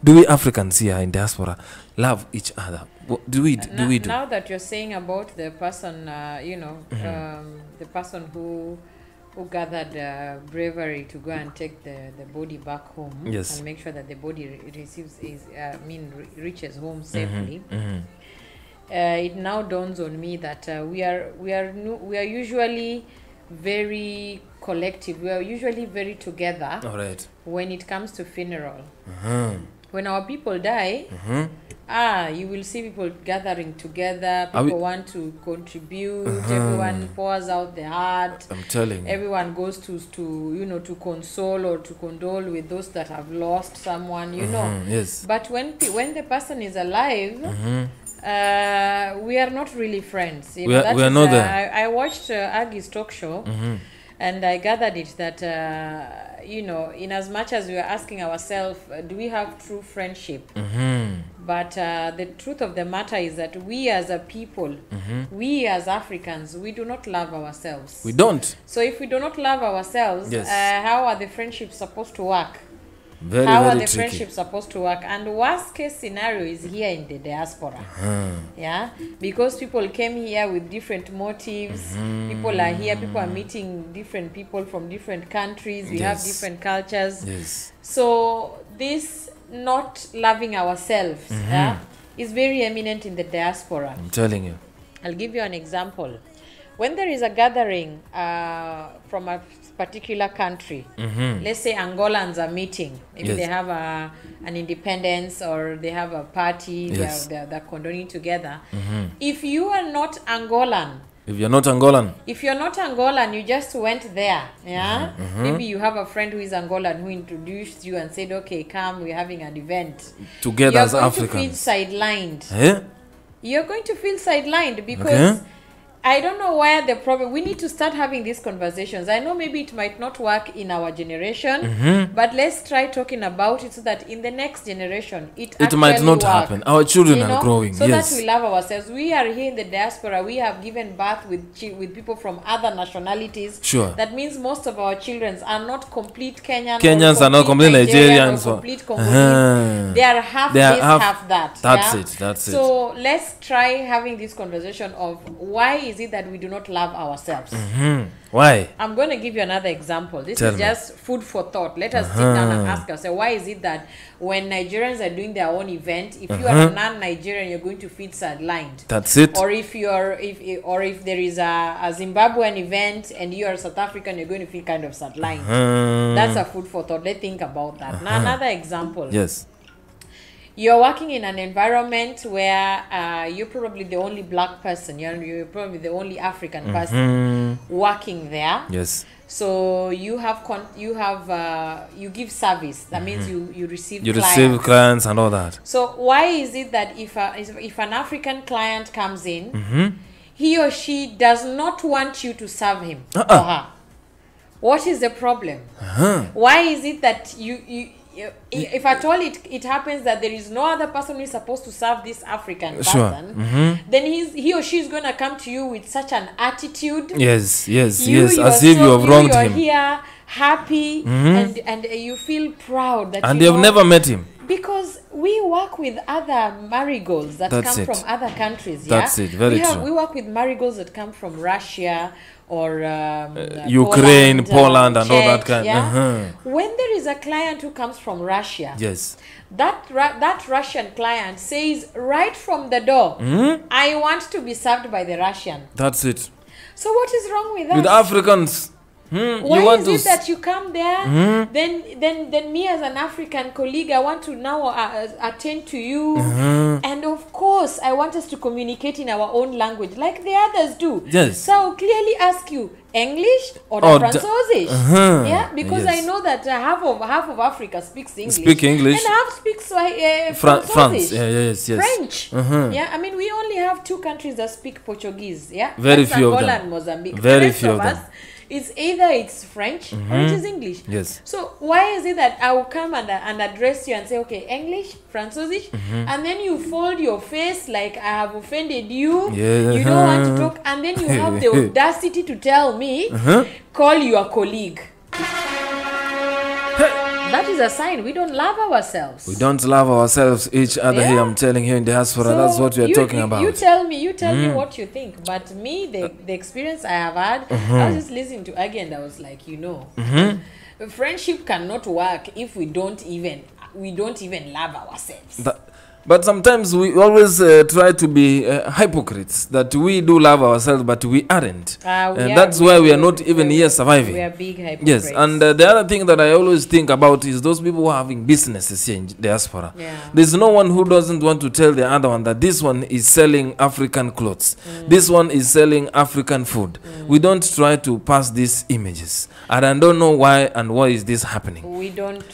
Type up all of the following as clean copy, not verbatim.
Do we Africans here in diaspora love each other? What do we do? Now that you're saying about the person, the person who gathered bravery to go and take the body back home, yes, and make sure that the body reaches home safely. It now dawns on me that we are usually very collective. We are usually very together. All right. When it comes to funeral. When our people die, you will see people gathering together. People want to contribute. Everyone pours out their heart. I'm telling you. Everyone goes to console or to condole with those that have lost someone. Yes. But when the person is alive, we are not really friends. We are not there. I watched Aggie's talk show. And I gathered it that, in as much as we are asking ourselves, do we have true friendship? But the truth of the matter is that we as a people, we as Africans, we do not love ourselves. We don't. So if we do not love ourselves, yes, how are the friendships supposed to work? Very, how very are the tricky. friendships supposed to work? And worst case scenario is here in the diaspora. Yeah, because people came here with different motives. People are here. People are meeting different people from different countries. We have different cultures. Yes. So this not loving ourselves is very eminent in the diaspora. I'm telling you. I'll give you an example. When there is a gathering from a particular country, let's say Angolans are meeting, maybe they have an independence or they have a party, they're condoning together. If you are not Angolan, if you're not Angolan, you just went there, maybe you have a friend who is Angolan who introduced you and said, okay, come, we're having an event together as Africans. You're going to feel sidelined. You're going to feel sidelined because I don't know where the problem. We need to start having these conversations. I know maybe it might not work in our generation, but let's try talking about it so that in the next generation it might not happen. Our children are growing. So that we love ourselves. We are here in the diaspora. We have given birth with people from other nationalities. Sure. That means most of our children are not complete Kenyan. Kenyans are not complete Nigerians. Complete Congolese. They are half this, half that. That's it. That's it. So let's try having this conversation of why is it that we do not love ourselves? Why? I'm going to give you another example. This is just food for thought. Let us sit down and ask ourselves, why is it that when Nigerians are doing their own event, if you are a non-Nigerian, you're going to feel sidelined? That's it. Or if there is a Zimbabwean event and you are South African, you're going to feel kind of sidelined. That's a food for thought. Let's think about that. Now, another example. Yes. You're working in an environment where you're probably the only black person. You're probably the only African person working there. Yes. So you give service. That means you receive clients. Receive clients and all that. So why is it that if an African client comes in, he or she does not want you to serve him or her? What is the problem? Why is it that if at all it happens that there is no other person who is supposed to serve this African person, then he or she is going to come to you with such an attitude. Yes, as if you have wronged him. You're here happy and you feel proud that you have never met him. Because we work with other marigolds that come from other countries. That's it, very true. We work with marigolds that come from Russia or Ukraine, Poland and Czech, all that kind. When there is a client who comes from Russia, that Russian client says right from the door, I want to be served by the Russian. That's it. So what is wrong with that? With Africans. Why is it that you come there, then me as an African colleague, I want to now attend to you, and of course I want us to communicate in our own language like the others do. Yes. So I'll clearly ask you, English or Französisch? Because I know that half of Africa speaks English. And half speaks Französisch. French. I mean, we only have 2 countries that speak Portuguese. Very few of them. Angola and Mozambique. Very few of them. It's either it's French or it is English. Yes. So why is it that I will come and address you and say, okay, English, Französisch, and then you fold your face like I have offended you, you don't want to talk, and then you have the audacity to tell me, call your colleague. that is a sign we don't love ourselves. We don't love ourselves, each other here. I'm telling you in diaspora, So that's what we are talking about. You tell me what you think. But me, the experience I have had, I was just listening to Aggie and I was like, friendship cannot work if we don't even love ourselves. But sometimes we always try to be hypocrites, that we do love ourselves, but we aren't. And that's why we are not even here surviving. We are big hypocrites. Yes, and the other thing that I always think about is those people who are having businesses here in diaspora. Yeah. There's no one who doesn't want to tell the other one that this one is selling African clothes. This one is selling African food. We don't try to pass these images. And I don't know why and why is this happening. We don't.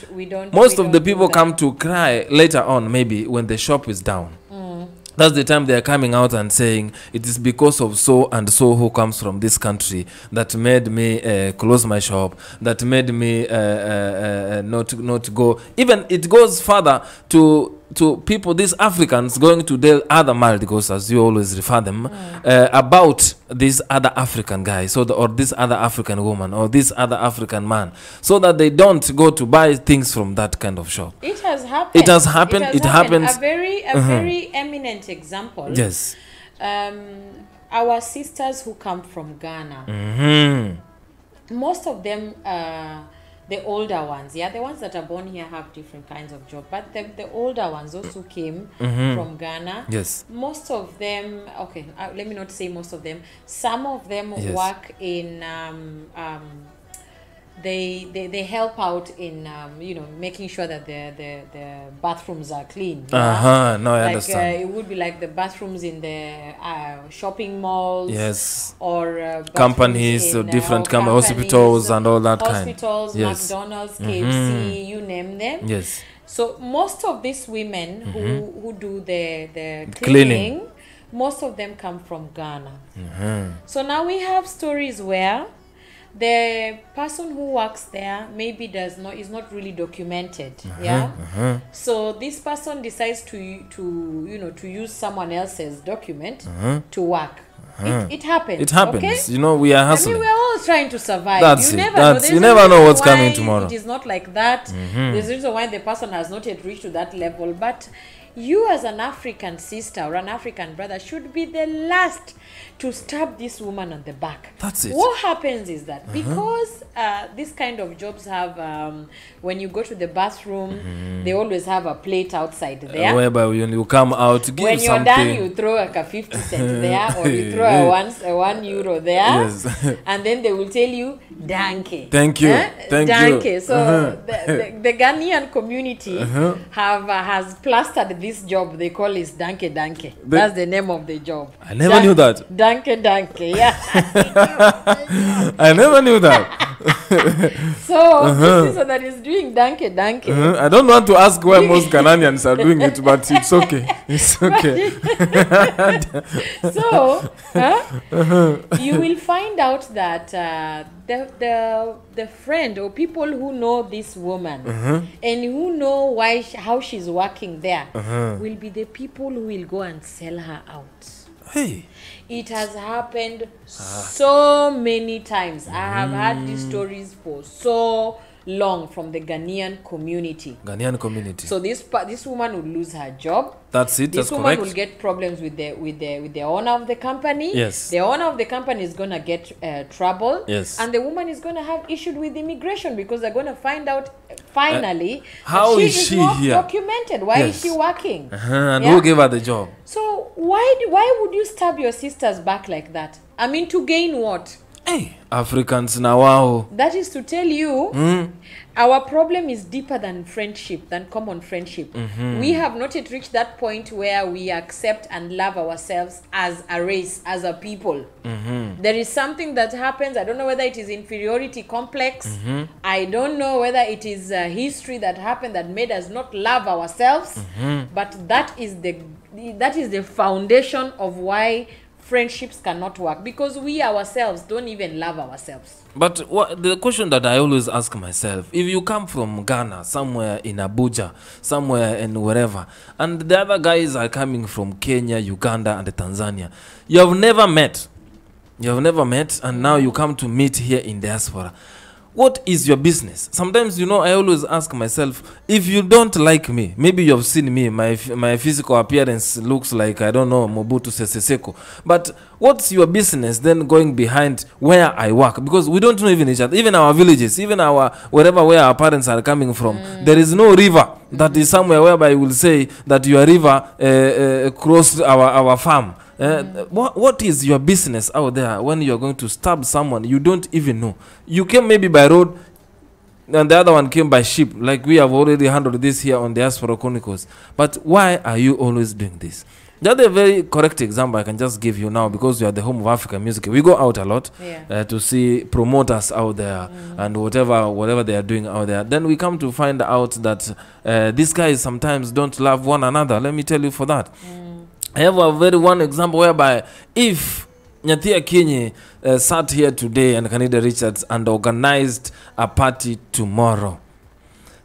Most of the people come to cry later on, maybe when the shop is down. That's the time they are coming out and saying it is because of so and so who comes from this country that made me close my shop, that made me not go. Even it goes further to people, these Africans going to tell other Maldigos, as you always refer them, about this other African guy, or this other African woman, or this other African man, so that they don't go to buy things from that kind of shop. It has happened. It happens. A very eminent example. Yes. Our sisters who come from Ghana, most of them, the older ones, the ones that are born here have different kinds of jobs, but the older ones, those who came from Ghana, yes, most of them, let me not say most of them, some of them work in they help out in making sure that the bathrooms are clean. No, I understand. It would be like the bathrooms in the shopping malls, yes, or companies, or different hospitals and all that hospitals, kind. Yes. McDonald's, KFC, you name them. Yes. So most of these women who do the cleaning, most of them come from Ghana. So now we have stories where the person who works there maybe is not really documented. So this person decides to use someone else's document to work. It happens. It happens. Okay? We are hustling. I mean, we're all trying to survive. That's you it. You never know what's coming tomorrow. It is not like that. There's a reason why the person has not yet reached to that level. But you as an African sister or an African brother should be the last to stab this woman on the back. That's it. What happens is that because this kind of jobs have, when you go to the bathroom, they always have a plate outside there. Whereby when you come out, give when you're something. done, you throw like a 50 cent there, or you throw a €1 there, yes. and then they will tell you, DANKE. Thank you. Thank DANKE. you. So the Ghanaian community has plastered this job. They call it DANKE. That's the name of the job. I never knew that. DANKE. Yeah. I never knew that. So this is that is doing DANKE. I don't want to ask why most Ghanaians are doing it, but it's okay. It's okay. So you will find out that the friend or people who know this woman and who know how she's working there will be the people who will go and sell her out. Hey. It has happened so many times. I have heard these stories for so long from the Ghanaian community. So this woman will lose her job. That's it. This That's woman correct. will get problems with the owner of the company. Yes. The owner of the company is gonna get trouble. Yes. And the woman is gonna have issues with immigration because they're gonna find out finally how that is she she is not here? Documented. Why is she working? And who gave her the job? So why would you stab your sister's back like that? I mean, to gain what? Hey, Africans now, wow. That is to tell you, our problem is deeper than friendship, than common friendship. We have not yet reached that point where we accept and love ourselves as a race, as a people. There is something that happens. I don't know whether it is inferiority complex. I don't know whether it is history that happened that made us not love ourselves. But that is the foundation of why friendships cannot work, because we ourselves don't even love ourselves. But the question that I always ask myself, if you come from Ghana, somewhere in Abuja, somewhere in wherever, and the other guys are coming from Kenya, Uganda, and Tanzania, you have never met, and now you come to meet here in diaspora, what is your business? Sometimes, I always ask myself, if you don't like me, maybe you have seen me, my physical appearance looks like, I don't know, Mobutu Sese Seko. But what's your business then going behind where I work? Because we don't know even each other, even our villages, even our, where our parents are coming from. There is no river that is somewhere whereby you will say that your river crossed our farm. What is your business out there when you're going to stab someone you don't even know? You came maybe by road and the other one came by ship, like we have already handled this here on the Diaspora Chronicles. But why are you always doing this? The other very correct example I can just give you now, because we are the home of African music. We go out a lot to see promoters out there and whatever they are doing out there. Then we come to find out that these guys sometimes don't love one another. Let me tell you for that. I have a very one example whereby if Nyathia Kinyi sat here today and Kanida Richards and organized a party tomorrow,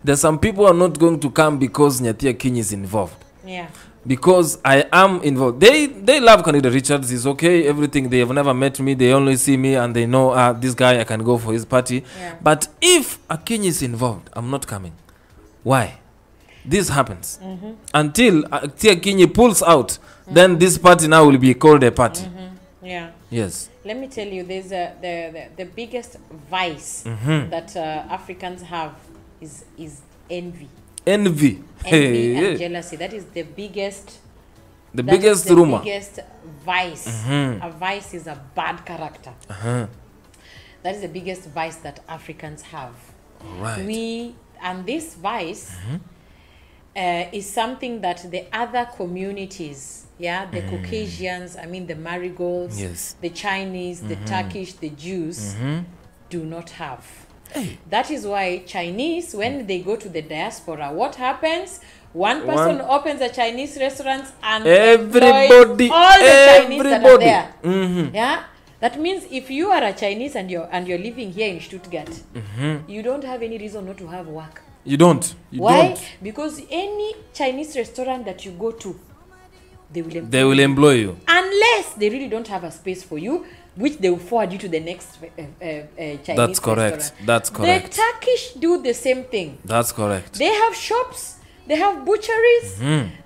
there's some people are not going to come because Nyathia Kinyi is involved. Yeah. Because I am involved. They love Kanida Richards. It's okay. Everything. They have never met me. They only see me and they know this guy, I can go for his party. Yeah. But if Akinyi is involved, I'm not coming. Why? This happens until Akinyi pulls out. Then this party now will be called a party. Yeah. Yes. Let me tell you, there's the biggest vice that Africans have is envy. Envy. Envy and jealousy. That is the biggest. The biggest rumor. The biggest vice. A vice is a bad character. That is the biggest vice that Africans have. Right. And this vice is something that the other communities, the Caucasians, I mean the Marigolds, the Chinese, the Turkish, the Jews, do not have. That is why Chinese, when they go to the diaspora, what happens? One person opens a Chinese restaurant and everybody, all the Chinese that are there. Yeah, that means if you are a Chinese and you're living here in Stuttgart, you don't have any reason not to have work. You don't. Why? Because any Chinese restaurant that you go to, they will employ you. Unless they really don't have a space for you, which they will forward you to the next Chinese That's correct. restaurant. That's correct. The Turkish do the same thing. That's correct. They have shops, they have butcheries,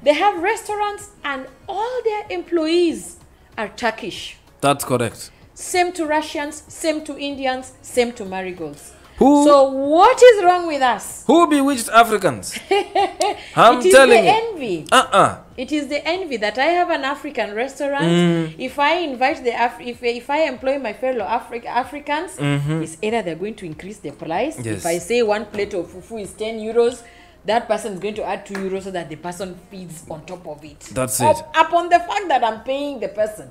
they have restaurants, and all their employees are Turkish. That's correct. Same to Russians, same to Indians, same to Marigolds. So what is wrong with us? Who bewitched Africans? I'm it is telling the you. Envy. It is the envy that I have an African restaurant. If I invite if I employ my fellow Africans, it's either they're going to increase the price. Yes. If I say one plate of fufu is 10 euros, that person is going to add 2 euros so that the person feeds on top of it. That's it. Upon the fact that I'm paying the person.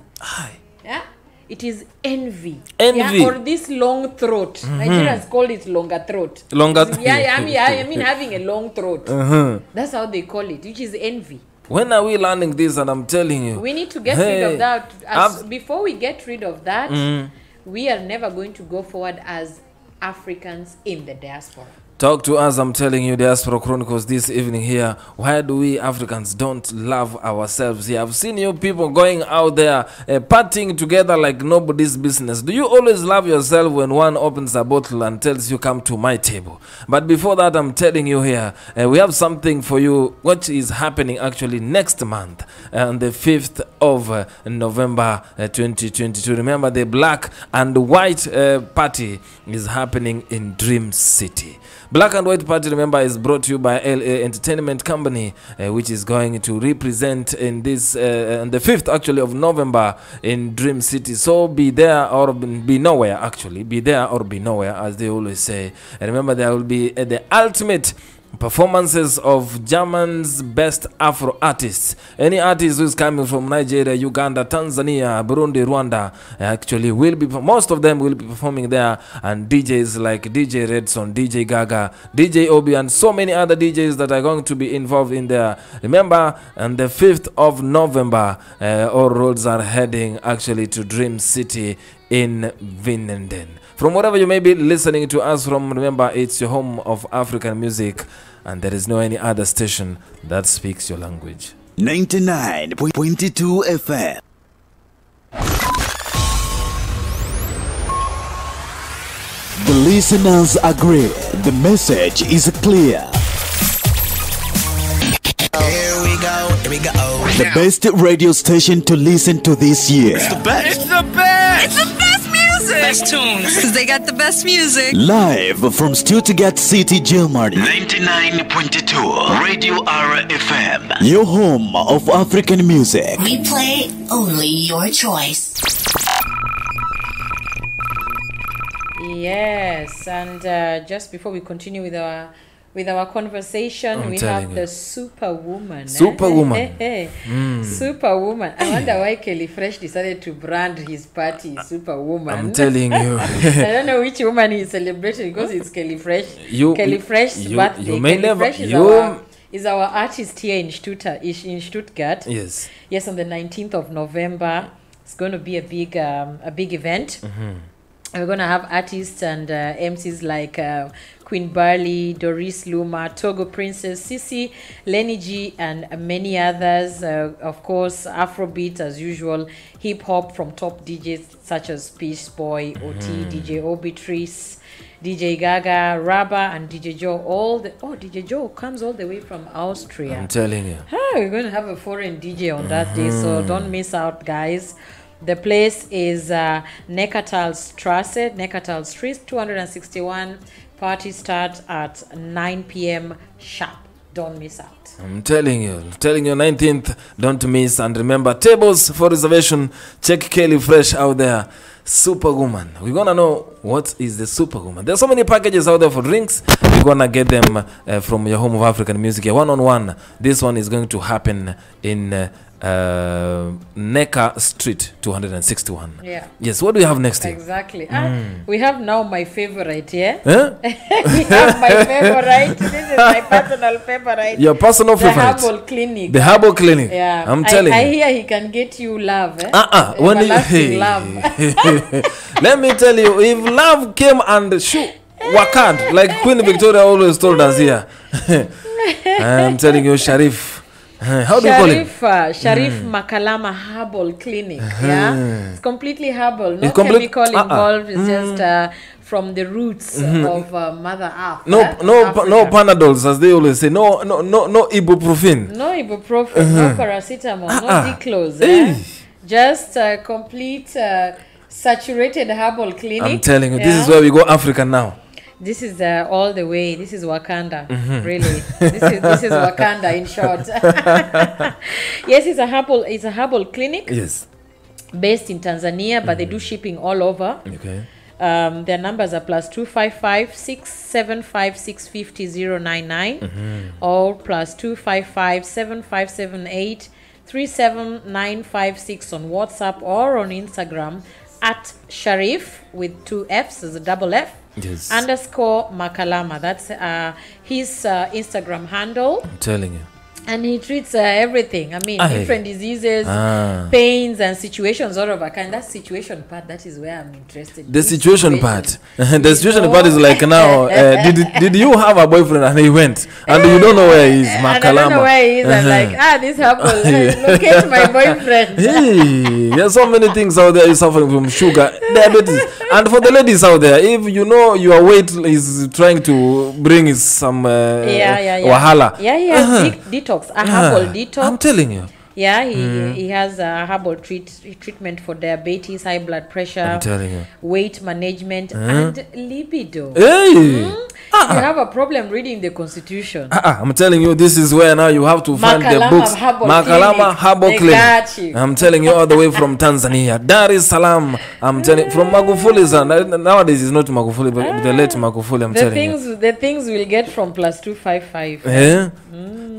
Yeah. It is envy. Envy. Yeah? Or this long throat. Nigerians call it longer throat. Longer throat. I mean having a long throat. That's how they call it, which is envy. When are we learning this? And I'm telling you, we need to get rid of that. Before we get rid of that, we are never going to go forward as Africans in the diaspora. Talk to us, I'm telling you, Diaspora Chronicles this evening here. Why do we Africans don't love ourselves here? I've seen you people going out there partying together like nobody's business. Do you always love yourself when one opens a bottle and tells you come to my table? But before that, I'm telling you here, we have something for you which is happening actually next month on the 5th of November 2022. Remember, the Black and White party is happening in Dream City. Black and White Party, remember, is brought to you by LA Entertainment Company, which is going to represent in this on the 5th actually of November in Dream City. So be there or be nowhere, actually. Be there or be nowhere, as they always say. And remember, there will be the ultimate performances of German's best Afro artists. Any artist who is coming from Nigeria, Uganda, Tanzania, Burundi, Rwanda, actually will be, most of them will be performing there, and DJs like DJ Redson, DJ Gaga, DJ Obi, and so many other DJs that are going to be involved in there. Remember, on the 5th of November, all roads are heading actually to Dream City in Vinenden. From wherever you may be listening to us from, remember, it's your home of African music, and there is no any other station that speaks your language. 99.22 FM. Believe listeners agree. The message is clear. Here we go. The best radio station to listen to this year. It's the best. It's the best music. Best tunes. Because they got the best music. Live from Stuttgart City, Germany. 99.2 Radio RFM. Your home of African music. We play only your choice. Yes, and just before we continue with our conversation, we have the Superwoman. Superwoman. Superwoman. I wonder why Kelly Fresh decided to brand his party Superwoman. I'm telling you. I don't know which woman he's celebrating because it's Kelly Fresh. Kelly Fresh's birthday. You may Kelly never. Fresh is our artist here in Stuttgart. Yes. Yes, on the 19th of November. It's going to be a big event. And we're going to have artists and MCs like Queen Barley, Doris Luma, Togo Princess, Sisi, Lenny G, and many others. Of course, Afrobeat as usual, hip-hop from top DJs such as Peace Boy, OT, DJ Obitrice, DJ Gaga, Rabba, and DJ Joe. DJ Joe comes all the way from Austria. I'm telling you. We're going to have a foreign DJ on that day, so don't miss out, guys. The place is Neckartalstrasse, Neckartal Street, 261. Party starts at 9 p.m. sharp. Don't miss out. I'm telling you, 19th, don't miss. And remember, tables for reservation. Check Kelly Fresh out there. Superwoman. We're going to know what is the Superwoman. There's so many packages out there for drinks. We're going to get them from your home of African music. One-on-one. This one is going to happen in Necker Street 261. Yeah. Yes, what do we have next year? Exactly. We have now my favorite, yeah? Huh? We have my favorite. This is my personal favorite. Your personal favorite? The Herbal Clinic. The Herbal Clinic. Yeah. I'm telling you. I hear he can get you love. When love. Let me tell you, if love came and wakad, like Queen Victoria always told us here. I'm telling you, Sharif. How do you call it? Sharif Makalama Herbal Clinic. Yeah, it's completely herbal, no chemical involved. It's just from the roots of Mother Earth. No Panadols, as they always say. No ibuprofen. No ibuprofen. No paracetamol. No Diclose. Just complete saturated herbal clinic. I'm telling you, this is where we go African now. This is all the way. This is Wakanda, really. This is Wakanda in short. Yes, it's a herbal clinic. Yes. Based in Tanzania, but they do shipping all over. Okay. Their numbers are +255 675 650 099 or +255 7578 37956 on WhatsApp or on Instagram at Sharif with 2 F's as a double F. Yes. _ Makalama. That's his Instagram handle. I'm telling you. And he treats everything. I mean, different diseases, pains, and situations all over. That situation part, that is where I'm interested. The situation part. The situation part is like now, did you have a boyfriend and he went? And you don't know where he is, Makalama. And I don't know where he is. I'm like, this happened. Locate my boyfriend. Hey, there's so many things out there. You're suffering from sugar, diabetes. And for the ladies out there, if you know your weight is trying to bring some wahala. Detox. A herbal detox. I'm telling you. Yeah, he has a herbal treatment for diabetes, high blood pressure, I'm telling you, weight management, and libido. Hey! You have a problem reading the Constitution. I'm telling you, this is where now you have to find the books. Makalama Herbal Clinic. I'm telling you, all the way from Tanzania, Dar es Salaam. I'm telling you, from Magufuli. Nowadays it's not Magufuli, but the late Magufuli. I'm telling you. The things we'll get from +255. Yeah.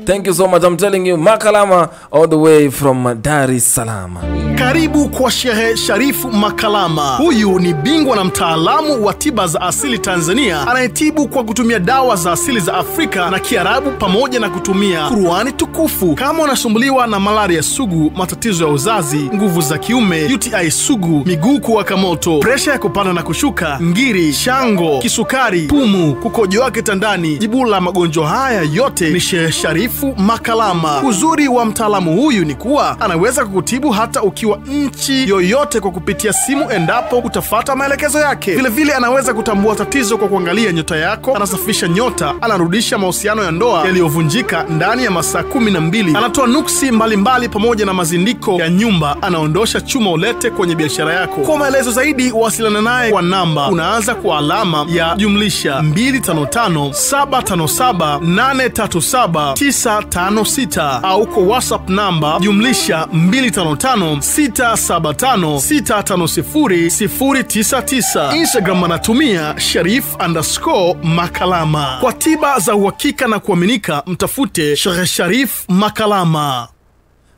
Thank you so much. I'm telling you, Makalama all the way from Dar es Salaam. Karibu kwa Shehe Sharifu Makalama. Huyu ni bingwa na mtaalamu wa tiba za asili Tanzania, anayetibu kwa kwa kutumia dawa za asili za Afrika na Kiarabu pamoja na kutumia Qur'ani tukufu. Kama unasumbuliwa na malaria sugu, matatizo ya uzazi, nguvu za kiume, UTI sugu, miguu kuwaka moto, presha ya kupanda na kushuka, ngiri, shango, kisukari, pumu, kukojoa kitandani, jibu la magonjwa haya yote ni Sheikh Sharifu Makalama. Uzuri wa mtaalamu huyu ni kuwa anaweza kukutibu hata ukiwa nchi yoyote kwa kupitia simu endapo utafata maelekezo yake. Vile vile anaweza kutambua tatizo kwa kuangalia nyota yako, anasafisha nyota, anarudisha mahusiano ya ndoa yaliyovunjika ndani ya masaa 12. Anatoa nuksi mbalimbali pamoja na mazindiko ya nyumba, anaondosha chuma ulete kwenye biashara yako. Kwa maelezo zaidi wasiliana naye kwa namba unaanza kwa alama ya jumlisha 255 757 837 956 au kwa WhatsApp namba jumlisha 255 675 650 099. Instagram anatumia Sharif_Makalama. Kwa tiba za uhakika na kuaminika mtafute Sheikh Sharif Makalama.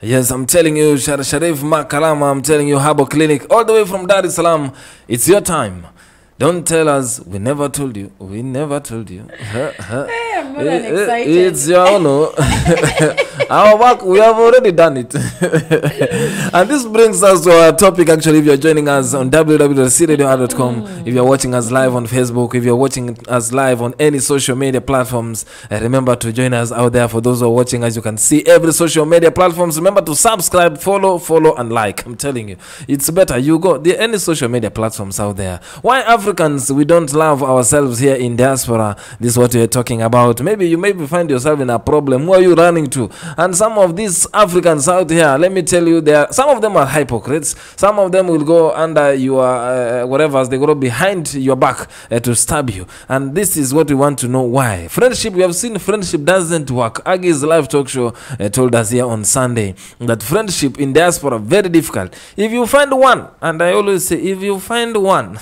Yes, I'm telling you, Sharif Makalama, I'm telling you, Habo Clinic, all the way from Dar es Salaam. It's your time. Don't tell us, we never told you. We never told you. Hey, I'm more than excited. It's your honor. Our work, we have already done it. And this brings us to our topic, actually, if you're joining us on www.cradio.com, if you're watching us live on Facebook, if you're watching us live on any social media platforms, remember to join us out there. For those who are watching us, you can see every social media platforms. Remember to subscribe, follow, and like. I'm telling you, it's better. You go, there are any social media platforms out there. Why Africans, we don't love ourselves here in diaspora? This is what we're talking about. Maybe you find yourself in a problem. Who are you running to? And some of these Africans out here, let me tell you, some of them are hypocrites. Some of them will go under your whatever, they go behind your back to stab you. And this is what we want to know why. Friendship, we have seen friendship doesn't work. Agi's live talk show told us here on Sunday that friendship in diaspora very difficult. If you find one, and I always say, if you find one,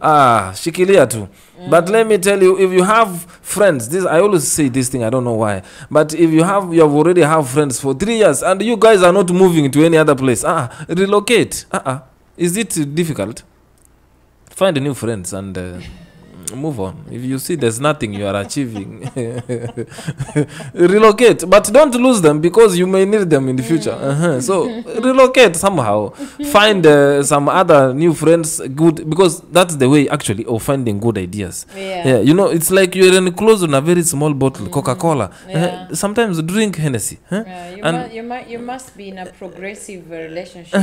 shikilia tu. But let me tell you, if you have friends, this I always say this thing, I don't know why, but if you have already have friends for 3 years and you guys are not moving to any other place, relocate. Is it difficult? Find new friends and move on. If you see there's nothing you are achieving, relocate, but don't lose them because you may need them in the future. So relocate somehow. Find some other new friends, good, because that's the way actually of finding good ideas. Yeah, you know, it's like you're enclosed on a very small bottle, Coca-Cola. Sometimes drink Hennessy. You must be in a progressive relationship.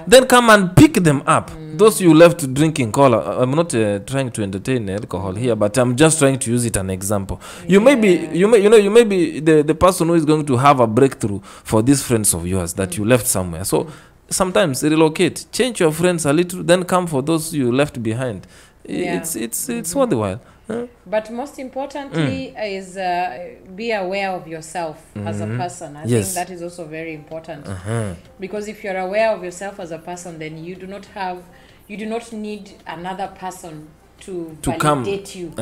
Then come and pick them up. Those you left drinking cola. I'm not trying to entertain alcohol here, but I'm just trying to use it an example. You may be the person who is going to have a breakthrough for these friends of yours that you left somewhere. So sometimes relocate, change your friends a little, then come for those you left behind. It's worth the while. But most importantly is be aware of yourself as a person. I think that is also very important. Because if you're aware of yourself as a person, then you do not need another person to validate you.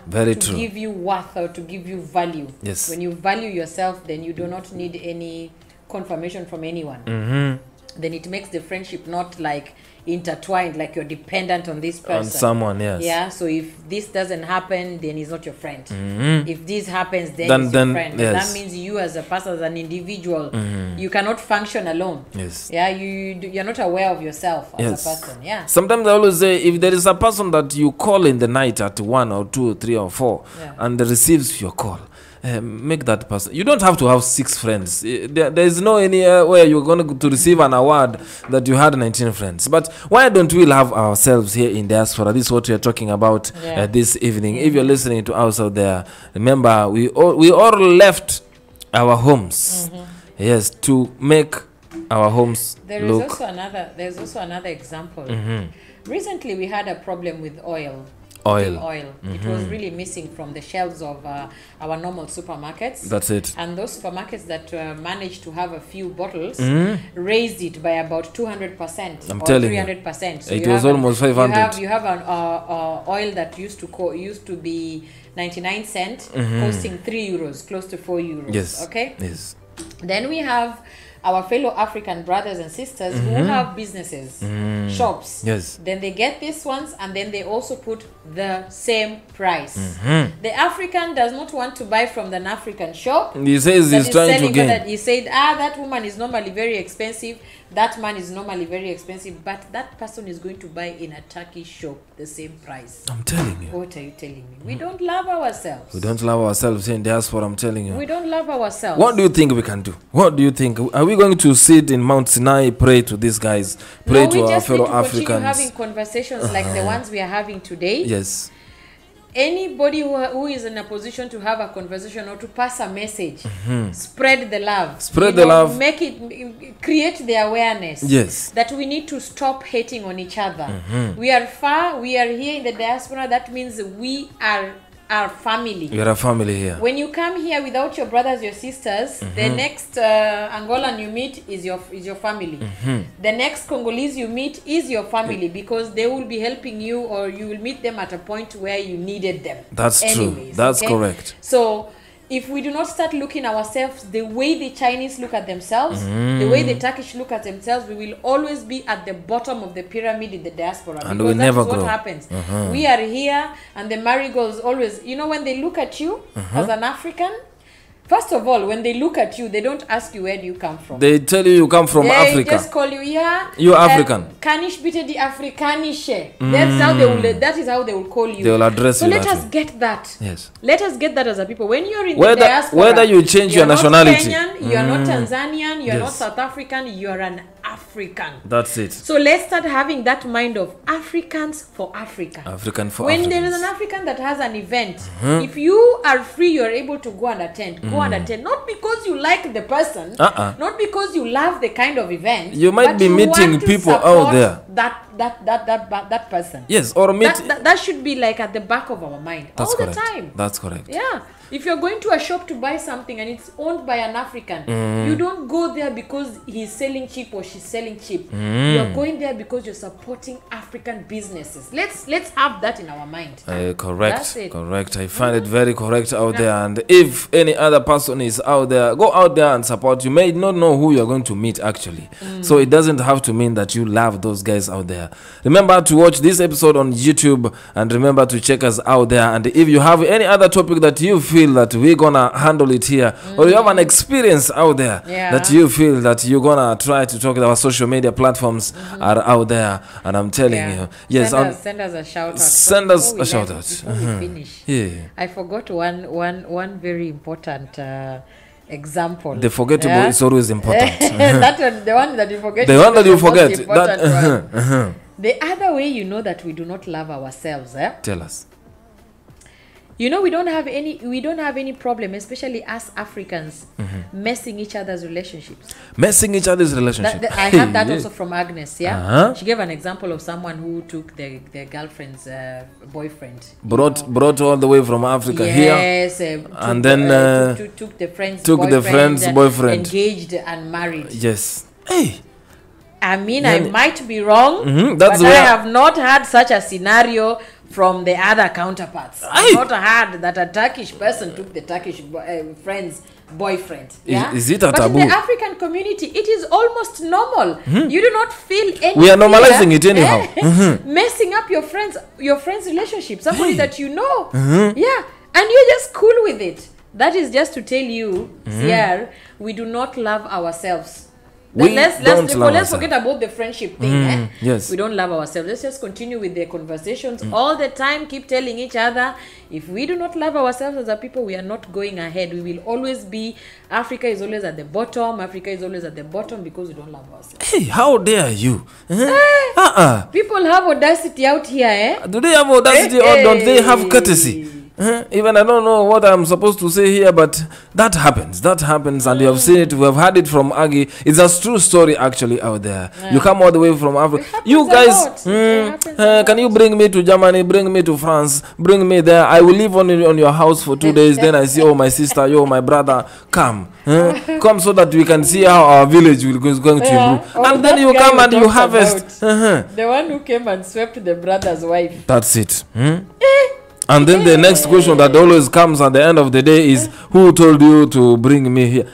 Very true. To give you worth or to give you value. Yes. When you value yourself, then you do not need any confirmation from anyone. Then it makes the friendship not like intertwined, like you're dependent on this person. On someone, yes. Yeah, so if this doesn't happen, then he's not your friend. If this happens, then he's your friend. Yes. That means you as a person, as an individual, you cannot function alone. Yes. Yeah, you're not aware of yourself as a person. Yeah. Sometimes I always say, if there is a person that you call in the night at 1 or 2 or 3 or 4 and receives your call, make that person. You don't have to have 6 friends. There is no anywhere you're going to receive an award that you had 19 friends. But why don't we love ourselves here in diaspora? This is what we are talking about this evening. If you're listening to us out there, remember we all left our homes. Yes, to make our homes look. There's also another example. Recently we had a problem with oil. It was really missing from the shelves of our normal supermarkets. That's it. And those supermarkets that managed to have a few bottles raised it by about 200%. I'm telling 300%. So it was almost 500. You have an oil that used to be 99 cents, costing 3 euros, close to 4 euros. Yes. Okay. Yes. Then we have our fellow African brothers and sisters who have businesses, shops. Yes. Then they get these ones and then they also put the same price. The African does not want to buy from an African shop. He says he's trying to gain. He said, that woman is normally very expensive. That man is normally very expensive. But that person is going to buy in a Turkish shop the same price. I'm telling you. What are you telling me? We don't love ourselves. We don't love ourselves in diaspora, I'm telling you. We don't love ourselves. What do you think we can do? What do you think? Are we going to sit in Mount Sinai, pray to these guys, pray to our fellow Africans? We just need to continue having conversations like the ones we are having today. Yes. Anybody who is in a position to have a conversation or to pass a message, spread the love. Spread the love. Make it, create the awareness. Yes. That we need to stop hating on each other. We are far, we are here in the diaspora. That means we are our family. You're a family here. When you come here without your brothers, your sisters, the next Angolan you meet is your family. The next Congolese you meet is your family because they will be helping you, or you will meet them at a point where you needed them. That's true. That's correct. So if we do not start looking ourselves the way the Chinese look at themselves, the way the Turkish look at themselves, we will always be at the bottom of the pyramid in the diaspora. And we never grow. What happens. We are here, and the marigolds always, when they look at you as an African, first of all, when they look at you, they don't ask you where do you come from. They tell you come from Africa. They just call you, you're African. Kanish bitte die Afrikanische. That's how they will. That is how they will call you. They will address you. So let us get that. Yes. Let us get that as a people. When you're in the diaspora, whether you change your nationality, you're not Kenyan, you're not Tanzanian, you're not South African, you're an African. That's it. So let's start having that mind of Africans for Africa. African for When Africans. there is an African that has an event, if you are free, you're able to go and attend. Go and attend. Not because you like the person, not because you love the kind of event. You might be meeting people out there. That person. Yes, or meet. That should be like at the back of our mind all the time. That's correct. Yeah. If you're going to a shop to buy something and it's owned by an African, you don't go there because he's selling cheap or she's selling cheap. You're going there because you're supporting African businesses. Let's have that in our mind. Correct. That's it. Correct. I find it very correct out there. And if any other person is out there, go out there and support. You may not know who you're going to meet actually. So it doesn't have to mean that you love those guys out there. Remember to watch this episode on YouTube, and remember to check us out there. And if you have any other topic that you feel that we're gonna handle it here, or you have an experience out there that you feel that you're gonna try to talk, our social media platforms are out there, and I'm telling you, yes, send us a shout out. Send us a shout out. Before we finish, I forgot one very important example. The forgettable is always important. That one, the one that you forget. The one that you forget. The other way you know that we do not love ourselves. Tell us. We don't have any problem, especially us Africans, messing each other's relationships. Messing each other's relationships. I had that also from Agnes. She gave an example of someone who took their girlfriend's boyfriend. Brought all the way from Africa here. Yes, and then took the friend's boyfriend, engaged and married. Yes. Hey. I mean, I might be wrong, but I have not had such a scenario from the other counterparts. I've not heard that a Turkish person took the Turkish friend's boyfriend. Is it a taboo? But in the African community, it is almost normal. You do not feel any. We are normalizing it anyhow. Messing up your friend's relationship, somebody that you know. And you're just cool with it. That is just to tell you, Sierra, we do not love ourselves. Let's forget about the friendship thing. Yes. We don't love ourselves. Let's just continue with the conversations all the time. Keep telling each other, if we do not love ourselves as a people, we are not going ahead. We will always be, Africa is always at the bottom. Africa is always at the bottom because we don't love ourselves. Hey, how dare you? People have audacity out here. Do they have audacity or don't they have courtesy? Even I don't know what I'm supposed to say here, but that happens, and you have seen it. We have heard it from Aggie. It's a true story actually out there. You come all the way from Africa. You guys, can you bring me to Germany, bring me to France, bring me there? I will live on your house for 2 days. Then I see, oh, my sister, yo, my brother, come so that we can see how our village is going to improve. And then you come and you harvest. The one who came and swept the brother's wife. That's it. And then the next question that always comes at the end of the day is, who told you to bring me here?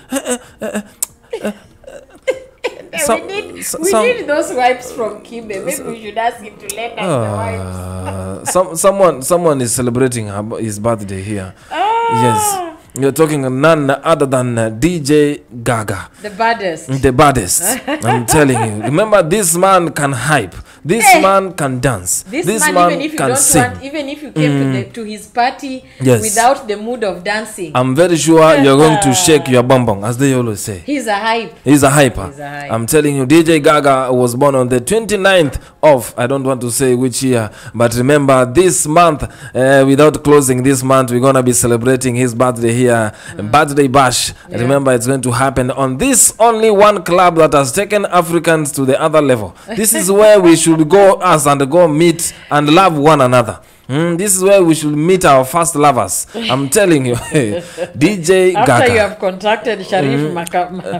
We need those wipes from Kibe. Maybe we should ask him to lend us the wipes. Someone is celebrating his birthday here. Yes. You're talking none other than DJ Gaga. The baddest. The baddest. I'm telling you. Remember, this man can hype. This man can dance. This man even if you can don't sing. even if you came to his party Yes. without the mood of dancing, I'm very sure you're going to shake your bum bum, as they always say. he's a hype. He's a hyper. He's a hype. I'm telling you, DJ Gaga was born on the 29th of, I don't want to say which year, but remember this month, without closing this month, we're going to be celebrating his birthday here, birthday bash. Yeah. Remember, it's going to happen on this only one club that has taken Africans to the other level. This is where we should go and go meet and love one another. This is where we should meet our first lovers. I'm telling you. DJ Gaga. After you have contacted Sharif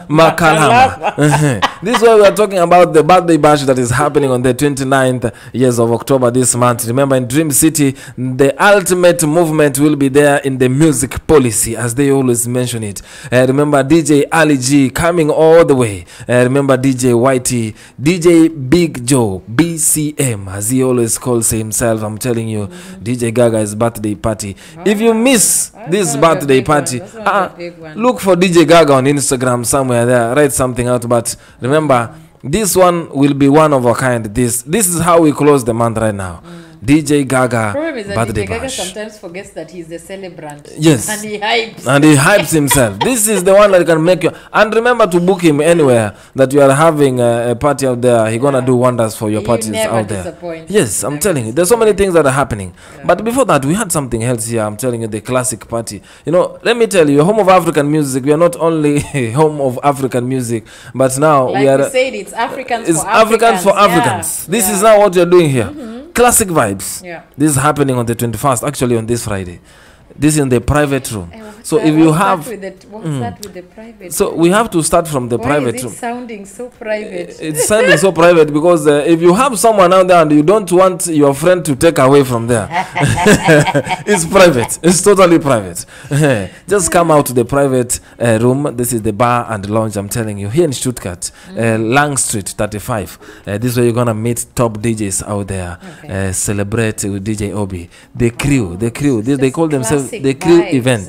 Makalama. This is why we are talking about the birthday bash that is happening on the 29th years of October this month. Remember, in Dream City, the ultimate movement will be there in the music policy, as they always mention it. Remember, DJ Ali G coming all the way. Remember, DJ Whitey, DJ Big Joe, BCM, as he always calls himself. I'm telling you, DJ Gaga's birthday party. If you miss this birthday party, look for DJ Gaga on Instagram somewhere there. Write something out. But remember, this one will be one of a kind. This is how we close the month right now. DJ Gaga problem is that birthday DJ Gaga bash. sometimes forgets that he's the celebrant. Yes. And he hypes. And he hypes himself. This is the one that can make you. And remember to book him anywhere that you are having a party out there. He's gonna do wonders for your parties never out there. disappoint. Yes, I'm telling you. There's so many things that are happening. But before that, we had something else here. I'm telling you, the classic party. You know, let me tell you, home of African music. We are not only home of African music, but now Like we are. we said, it's Africans It's for Africans. Africans for Africans. This is now what you're doing here. Classic vibes. Yeah. This is happening on the 21st, actually on this Friday. This is in the private room. So if you have, what's that with the private? so we have to start from the Why private is it room. sounding so private? It's sounding so private because if you have someone out there and you don't want your friend to take away from there, it's private. It's totally private. Just come out to the private room. This is the bar and lounge. I'm telling you, here in Stuttgart, Lang Street 35. This is where you're gonna meet top DJs out there. Okay. Celebrate with DJ Obi, the crew. They call themselves classic the crew vibes, event.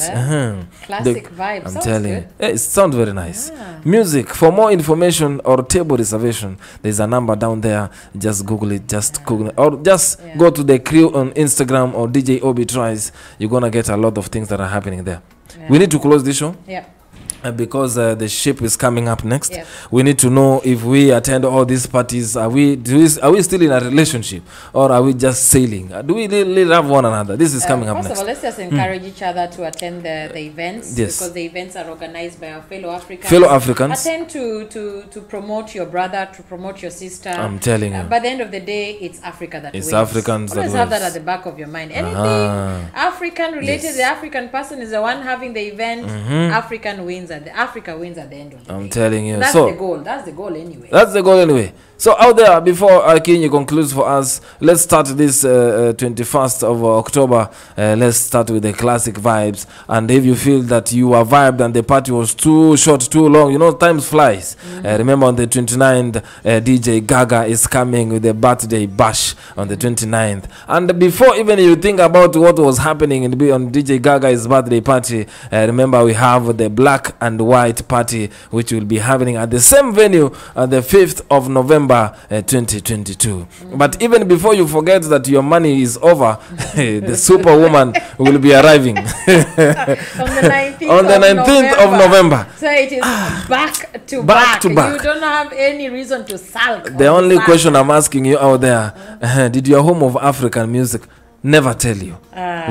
Classic vibes. I'm Sounds telling good. you, it sounds very nice. Music. For more information or table reservation, there's a number down there. Just Google it. Just Google it, or just go to the crew on Instagram or DJ Obi Tries. You're gonna get a lot of things that are happening there. We need to close this show. Yeah. Because the ship is coming up next. Yes. We need to know if we attend all these parties, are we still in a relationship or are we just sailing? Do we really love one another? This is coming up First next. of all, let's just encourage each other to attend the events. Yes. Because the events are organized by our fellow Africans. Fellow Africans. Attend to promote your brother, to promote your sister. I'm telling you. By the end of the day, it's Africa that It's wins. Africans that Always have that wins. at the back of your mind. Anything African related, Yes. the African person is the one having the event. African wins Africa wins at the end of the day. I'm telling you. That's So the goal. That's the goal anyway. that's the goal anyway. So out there, before Akinyi concludes for us, let's start this 21st of October. Let's start with the classic vibes. And if you feel that you are vibed and the party was too short, too long, you know, time flies. Remember on the 29th, DJ Gaga is coming with the birthday bash on the 29th. And before even you think about what was happening on DJ Gaga's birthday party, remember we have the black and white party, which will be happening at the same venue on the 5th of November 2022. But even before you forget that your money is over, the superwoman will be arriving On the 19th, on the 19th of November. So it is back to Back to back. You don't have any reason to sulk. The only question I'm asking you out there, did your home of African music never tell you?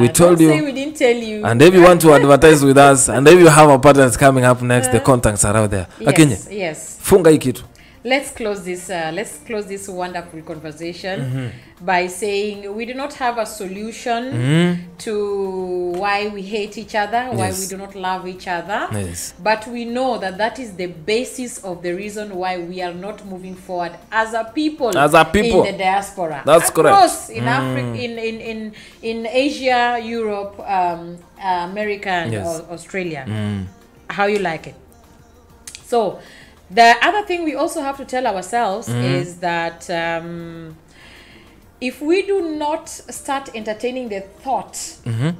We told Say you. we didn't tell you. And if you want to advertise with us, and if you have a partner that's coming up next, the contacts are out there. Akinyi, Yes. funga hii kitu. Let's close this wonderful conversation by saying we do not have a solution to why we hate each other, why Yes. we do not love each other. Yes. But we know that is the basis of the reason why we are not moving forward as a people. As a people. in the diaspora. That's Across correct. in Africa, in Asia, Europe, America, and Yes. Australia. How you like it? So The other thing we also have to tell ourselves is that if we do not start entertaining the thought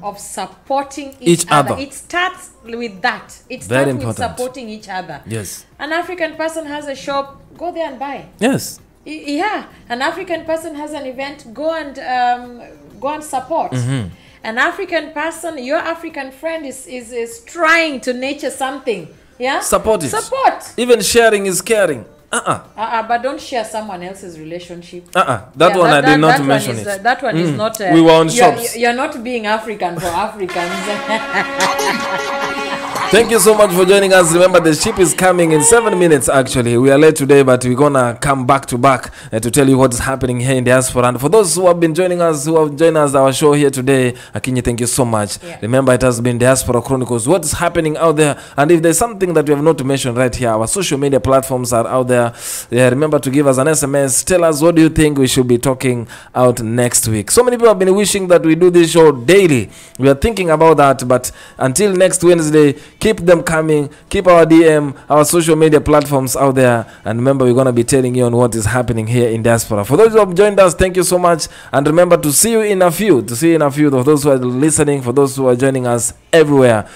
of supporting each other, it starts with that. It starts with supporting each other. Yes. An African person has a shop, go there and buy. Yes. Yeah. An African person has an event, go and support. An African person, your African friend is trying to nurture something. Yeah. Support it. Support. Even sharing is caring. But don't share someone else's relationship. That one I did not mention it. That one is not. We were on shops. You're not being African for Africans. Thank you so much for joining us. Remember, the ship is coming in 7 minutes. Actually, we are late today, but we're gonna come back to back to tell you what is happening here in diaspora. And for those who have been joining us, who have joined us our show here today, Akinyi, thank you so much. Remember, it has been Diaspora Chronicles. What is happening out there? And if there's something that we have not mentioned right here, our social media platforms are out there. Remember to give us an SMS. Tell us what do you think we should be talking out next week. So many people have been wishing that we do this show daily. We are thinking about that, but until next Wednesday, keep them coming. Keep our DM, our social media platforms out there. And remember, we're going to be telling you on what is happening here in diaspora. For those who have joined us, thank you so much. And remember to see you in a few. For those who are listening, for those who are joining us everywhere.